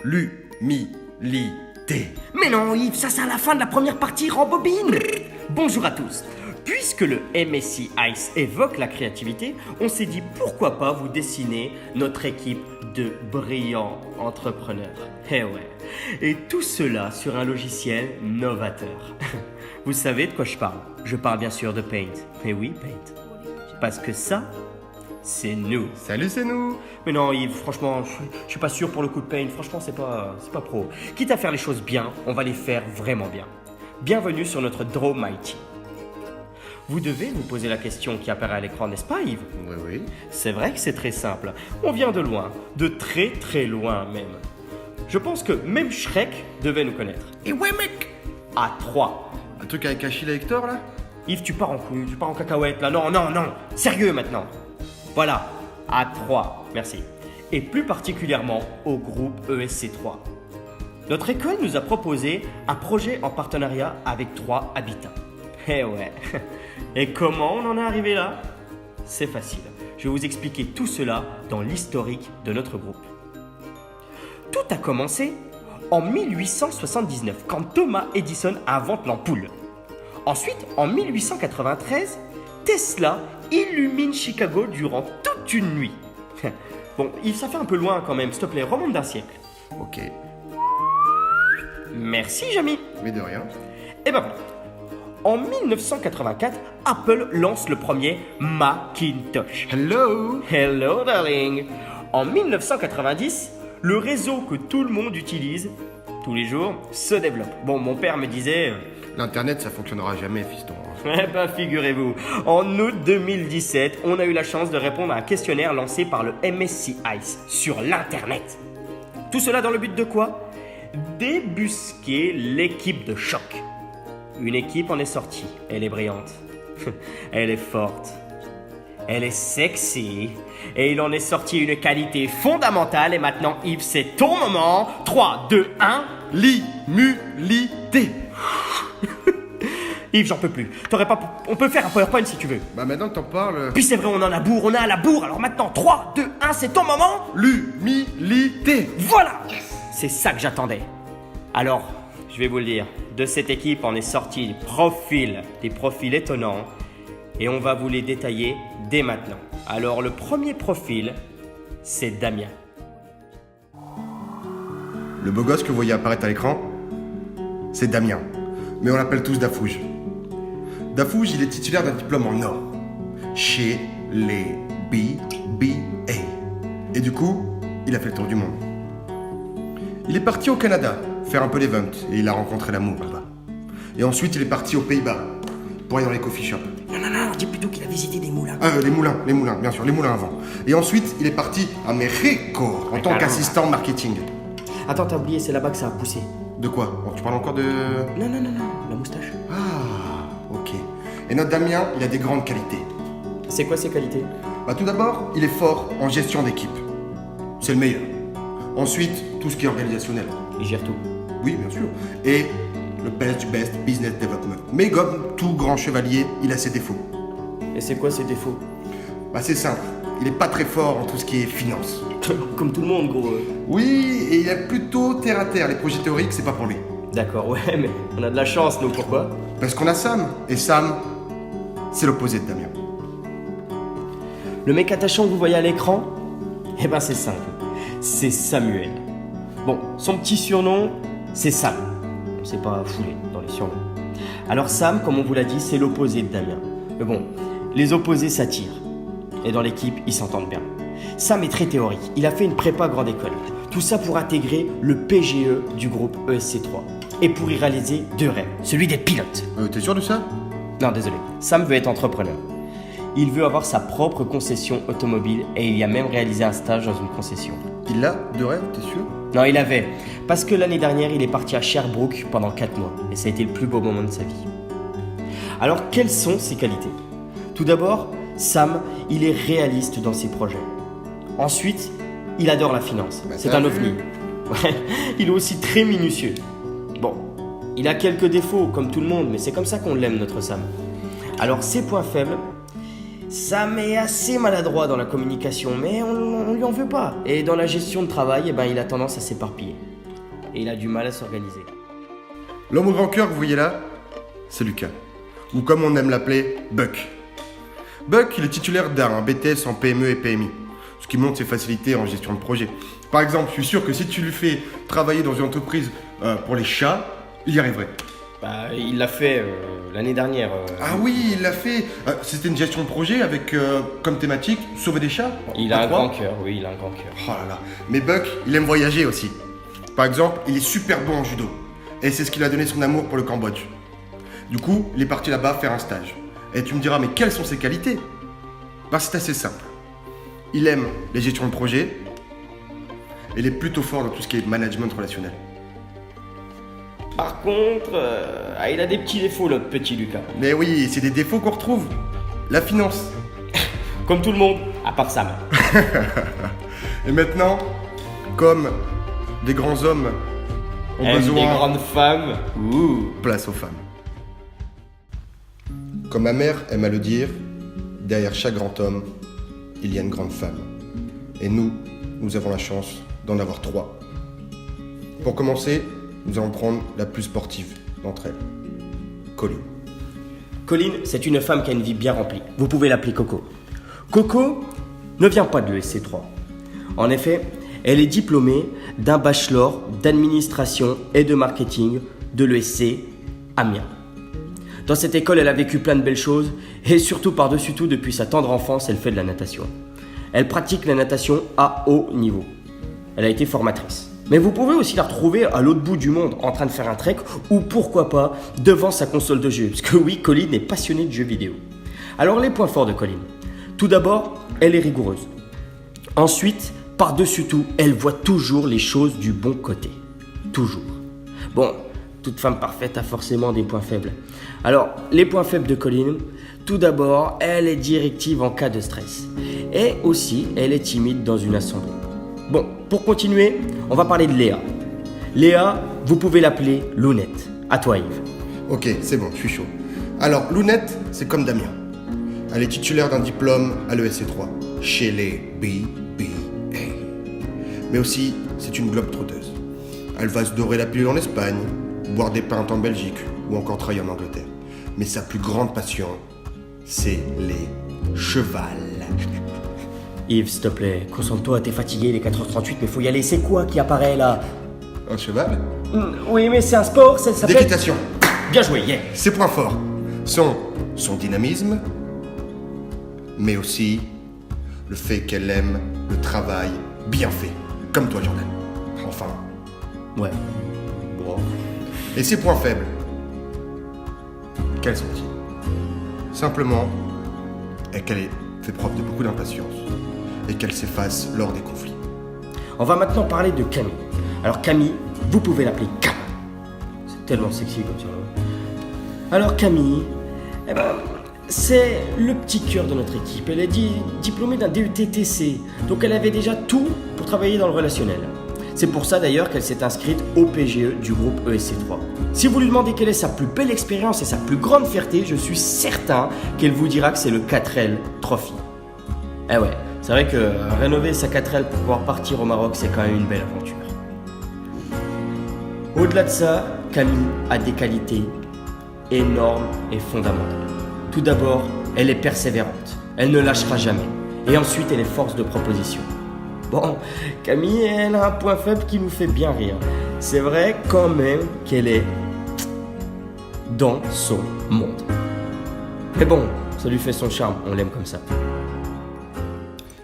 L'humilité. Mais non Yves, ça c'est à la fin de la première partie, rembobine. Bonjour à tous. Puisque le MSC Ice évoque la créativité, on s'est dit pourquoi pas vous dessiner notre équipe de brillants entrepreneurs. Eh ouais. Et tout cela sur un logiciel novateur. Vous savez de quoi je parle? Je parle bien sûr de Paint. Mais oui, Paint. Parce que ça, c'est nous. Salut, c'est nous. Mais non Yves, franchement, je suis pas sûr pour le coup de Paint. Franchement, c'est pas pro. Quitte à faire les choses bien, on va les faire vraiment bien. Bienvenue sur notre Draw Mighty. Vous devez vous poser la question qui apparaît à l'écran, n'est-ce pas Yves? Oui. C'est vrai que c'est très simple. On vient de loin, de très très loin même. Je pense que même Shrek devait nous connaître. Et ouais, mec. À 3. Un truc avec Achille et Hector, là? Yves, tu pars en couille, tu pars en cacahuète là. Non. Sérieux maintenant. Voilà. À 3. Merci. Et plus particulièrement au groupe ESC3. Notre école nous a proposé un projet en partenariat avec 3 habitats. Eh ouais. Et comment on en est arrivé là? C'est facile. Je vais vous expliquer tout cela dans l'historique de notre groupe. Tout a commencé en 1879 quand Thomas Edison invente l'ampoule. Ensuite, en 1893, Tesla illumine Chicago durant toute une nuit. Bon, Yves, ça fait un peu loin quand même. S'il te plaît, remonte d'un siècle. Ok. Merci, Jamy. Mais de rien. Et ben voilà. En 1984, Apple lance le premier Macintosh. Hello, darling. En 1990, le réseau que tout le monde utilise tous les jours se développe. Bon, mon père me disait... L'Internet, ça fonctionnera jamais, fiston. Eh ben, figurez-vous, en août 2017, on a eu la chance de répondre à un questionnaire lancé par le MSC Ice sur l'Internet. Tout cela dans le but de quoi? Débusquer l'équipe de choc. Une équipe en est sortie. Elle est brillante. Elle est forte. Elle est sexy. Et il en est sorti une qualité fondamentale. Et maintenant, Yves, c'est ton moment. 3, 2, 1. L'immunité. Yves, j'en peux plus. On peut faire un PowerPoint si tu veux. Bah maintenant que t'en parles... Puis c'est vrai, on en a bourre, on a à la bourre. Alors maintenant, 3, 2, 1, c'est ton moment. L'humilité. Voilà. C'est ça que j'attendais. Alors, je vais vous le dire. De cette équipe en est sorti des profils étonnants. Et on va vous les détailler dès maintenant. Alors, le premier profil, c'est Damien. Le beau gosse que vous voyez apparaître à l'écran, c'est Damien. Mais on l'appelle tous Dafouge. Dafouge, il est titulaire d'un diplôme en or. Chez les BBA. Et du coup, il a fait le tour du monde. Il est parti au Canada, faire un peu d'event, et il a rencontré l'amour là-bas. Et ensuite, il est parti aux Pays-Bas, pour aller dans les coffee shops. Non, dis plutôt qu'il a visité des moulins. Les moulins, bien sûr, les moulins avant. Et ensuite, il est parti à Mexico, en tant qu'assistant marketing. Attends, t'as oublié, c'est là-bas que ça a poussé. De quoi? Tu parles encore de... Non, la moustache. Ah, ok. Et notre Damien, il a des grandes qualités. C'est quoi ses qualités? Tout d'abord, il est fort en gestion d'équipe. C'est le meilleur. Ensuite, tout ce qui est organisationnel. Il gère tout. Oui, bien sûr. Et le best du best business development. Mais comme tout grand chevalier, il a ses défauts. Et c'est quoi ses défauts? C'est simple. Il est pas très fort en tout ce qui est finance. Comme tout le monde, gros. Oui, et il est plutôt terre à terre. Les projets théoriques, c'est pas pour lui. D'accord, ouais, mais on a de la chance, nous. Pourquoi? Parce qu'on a Sam. Et Sam, c'est l'opposé de Damien. Le mec attachant que vous voyez à l'écran, eh ben c'est simple. C'est Samuel. Bon, son petit surnom, c'est Sam. On s'est pas foulé dans les surnoms. Alors Sam, comme on vous l'a dit, c'est l'opposé de Damien. Mais bon, les opposés s'attirent. Et dans l'équipe, ils s'entendent bien. Sam est très théorique. Il a fait une prépa grande école. Tout ça pour intégrer le PGE du groupe ESC3. Et pour y réaliser 2 rêves. Celui d'être pilote. T'es sûr de ça? Non, désolé. Sam veut être entrepreneur. Il veut avoir sa propre concession automobile et il y a même réalisé un stage dans une concession. Il a 2 rêves, t'es sûr? Non, il avait. Parce que l'année dernière, il est parti à Sherbrooke pendant 4 mois. Et ça a été le plus beau moment de sa vie. Alors, quelles sont ses qualités? Tout d'abord, Sam, il est réaliste dans ses projets. Ensuite, il adore la finance. C'est un ovni. Ouais, il est aussi très minutieux. Bon, il a quelques défauts, comme tout le monde, mais c'est comme ça qu'on l'aime, notre Sam. Alors, ses points faibles, Sam est assez maladroit dans la communication, mais on lui en veut pas. Et dans la gestion de travail, il a tendance à s'éparpiller. Et il a du mal à s'organiser. L'homme au grand cœur que vous voyez là, c'est Lucas. Ou comme on aime l'appeler, Buck. Buck, il est titulaire d'un BTS en PME et PMI, ce qui montre ses facilités en gestion de projet. Par exemple, je suis sûr que si tu lui fais travailler dans une entreprise pour les chats, il y arriverait. Il l'a fait l'année dernière. Ah oui, il l'a fait. C'était une gestion de projet avec comme thématique sauver des chats. Il a un grand cœur, oui, il a un grand cœur. Oh là là. Mais Buck, il aime voyager aussi. Par exemple, il est super bon en judo. Et c'est ce qui lui a donné son amour pour le Cambodge. Du coup, il est parti là-bas faire un stage. Et tu me diras, mais quelles sont ses qualités ? C'est assez simple. Il aime les gestions de projet. Et il est plutôt fort dans tout ce qui est management relationnel. Par contre, il a des petits défauts, notre petit Lucas. Mais oui, c'est des défauts qu'on retrouve. La finance. Comme tout le monde, à part Sam. Et maintenant, comme des grands hommes ont besoin... des grandes femmes. Place aux femmes. Comme ma mère aime à le dire, derrière chaque grand homme, il y a une grande femme. Et nous avons la chance d'en avoir 3. Pour commencer, nous allons prendre la plus sportive d'entre elles, Colline. Colline, c'est une femme qui a une vie bien remplie. Vous pouvez l'appeler Coco. Coco ne vient pas de l'ESC3. En effet, elle est diplômée d'un bachelor d'administration et de marketing de l'ESC Amiens. Dans cette école, elle a vécu plein de belles choses et surtout par-dessus tout, depuis sa tendre enfance, elle fait de la natation. Elle pratique la natation à haut niveau. Elle a été formatrice. Mais vous pouvez aussi la retrouver à l'autre bout du monde en train de faire un trek ou pourquoi pas devant sa console de jeu. Parce que oui, Colline est passionnée de jeux vidéo. Alors les points forts de Colline. Tout d'abord, elle est rigoureuse. Ensuite, par-dessus tout, elle voit toujours les choses du bon côté. Toujours. Bon, toute femme parfaite a forcément des points faibles. Alors, les points faibles de Colline, tout d'abord, elle est directive en cas de stress. Et aussi, elle est timide dans une assemblée. Bon, pour continuer, on va parler de Léa. Léa, vous pouvez l'appeler Lounette. À toi, Yves. Ok, c'est bon, je suis chaud. Alors, Lounette, c'est comme Damien. Elle est titulaire d'un diplôme à l'ESC3, chez les BBA. Mais aussi, c'est une globe-trotteuse. Elle va se dorer la pilule en Espagne, boire des pintes en Belgique ou encore travailler en Angleterre. Mais sa plus grande passion, c'est les chevals. Yves, s'il te plaît, concentre-toi, t'es fatigué, il est 4h38, mais faut y aller. C'est quoi qui apparaît là? Un cheval? Oui, mais c'est un sport, ça s'appelle... L'équitation. Bien joué, yeah. Ses points forts sont son dynamisme, mais aussi le fait qu'elle aime le travail bien fait, comme toi, Jordan. Enfin. Ouais. Bon. Et ses points faibles, quels sont-ils? Simplement, qu'elle fait preuve de beaucoup d'impatience et qu'elle s'efface lors des conflits. On va maintenant parler de Camille. Alors Camille, vous pouvez l'appeler Cam. C'est tellement sexy comme ça. Alors Camille, c'est le petit cœur de notre équipe. Elle est diplômée d'un DUT-TC, donc elle avait déjà tout pour travailler dans le relationnel. C'est pour ça d'ailleurs qu'elle s'est inscrite au PGE du groupe ESC3. Si vous lui demandez quelle est sa plus belle expérience et sa plus grande fierté, je suis certain qu'elle vous dira que c'est le 4L Trophy. Eh ouais, c'est vrai que rénover sa 4L pour pouvoir partir au Maroc, c'est quand même une belle aventure. Au-delà de ça, Camille a des qualités énormes et fondamentales. Tout d'abord, elle est persévérante. Elle ne lâchera jamais. Et ensuite, elle est force de proposition. Bon, Camille, elle a un point faible qui nous fait bien rire. C'est vrai quand même qu'elle est dans son monde. Mais bon, ça lui fait son charme, on l'aime comme ça.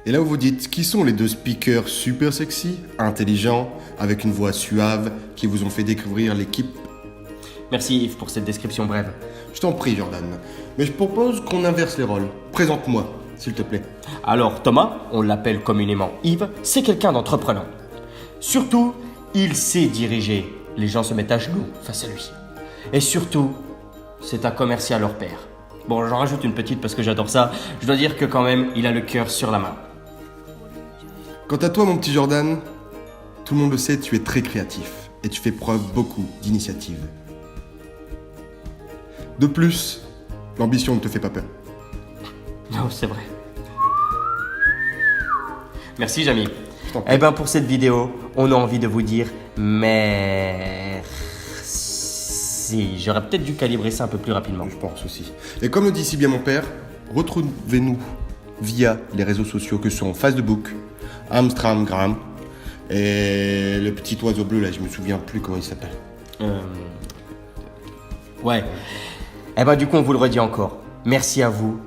Et là où vous dites, qui sont les deux speakers super sexy, intelligents, avec une voix suave, qui vous ont fait découvrir l'équipe? Merci Yves pour cette description brève. Je t'en prie, Jordan. Mais je propose qu'on inverse les rôles. Présente-moi, s'il te plaît. Alors Thomas, on l'appelle communément Yves, c'est quelqu'un d'entreprenant. Surtout, il sait diriger. Les gens se mettent à genoux face à lui. Et surtout, c'est un commercial hors pair. Bon, j'en rajoute une petite parce que j'adore ça. Je dois dire que quand même, il a le cœur sur la main. Quant à toi, mon petit Jordan, tout le monde le sait, tu es très créatif et tu fais preuve beaucoup d'initiative. De plus, l'ambition ne te fait pas peur. Non, c'est vrai. Merci, Jamy. t'en prie. Eh ben, pour cette vidéo, on a envie de vous dire merci. J'aurais peut-être dû calibrer ça un peu plus rapidement. Je pense aussi. Et comme le dit si bien mon père, retrouvez-nous via les réseaux sociaux que sont Facebook, Instagram et le petit oiseau bleu là, je me souviens plus comment il s'appelle. Ouais. Eh ben, du coup, on vous le redit encore. Merci à vous.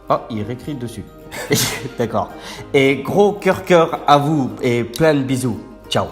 Oh, il est réécrit dessus. D'accord. Et gros cœur à vous et plein de bisous. Ciao.